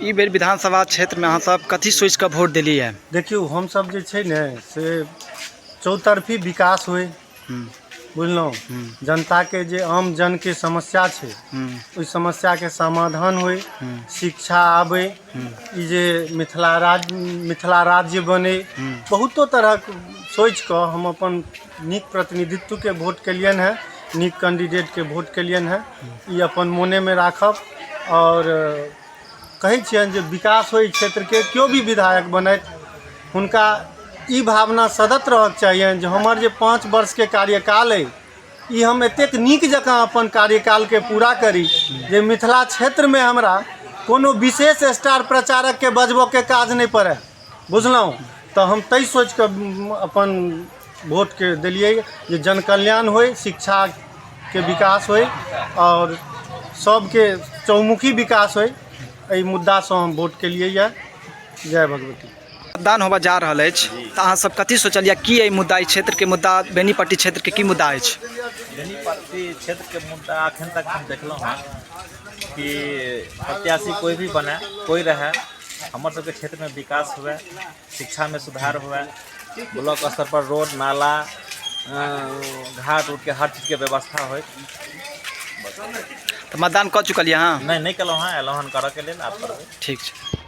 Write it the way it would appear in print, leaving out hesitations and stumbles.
ई बेर विधानसभा क्षेत्र में अहाँ सब कथी सोच के वोट दिली है? देखियो हम सब जे छै ने से चौतरफी विकास होय, बुझलहुँ, जनता के जे आम जन के समस्या छै ओइ समस्या के समाधान होय, शिक्षा आबे, ई जे मिथिला राज्य बने, बहुतो तरह सोच के हम अपन नीक प्रतिनिधित्व के वोट केलियन है, नीक कैंडिडेट के वोट केलियन है। ई अपन मोने में राखब और कहै छियनि जे विकास होय क्षेत्र के, केओ भी विधायक बनैत हुनका ई भावना सदत रहक चाहिए जे हमर जे 5 वर्ष के कार्यकाल है ई हम एतेक नीक जकाँ अपन कार्यकाल के पूरा करी जे मिथिला क्षेत्र में हमरा कोनो विशेष स्टार प्रचारक के बजबो के काज नहीं पड़े, बुझलहुँ। तो हम तै सोच के अपन वोट के दिलियै जे जन कल्याण होय, शिक्षा के विकास होय और सबके चौमुखी विकास होय। एहि मुद्दा से हम वोट के लिए जय भगवती। मतदान होबा जा रहा है तो अहाँ सब कथी सोचलिए कि एहि मुद्दा, ई क्षेत्र के मुद्दा, बेनीपट्टी क्षेत्र के की मुद्दा है? बेनीपट्टी क्षेत्र के मुद्दा अखन तक हम देखलहुँ हैं कि प्रत्याशी कोई भी बने, कोई रहे, हमर सबके क्षेत्र में विकास हुए, शिक्षा में सुधार हुए, ब्लॉक स्तर पर रोड नाला घाट उट के हर चीज के व्यवस्था हो। तो मतदान कर चुकल यहाँ? नहीं केलहुँ हैं, एलहुँ हन करऽ के लेल, आप करबै। ठीक है।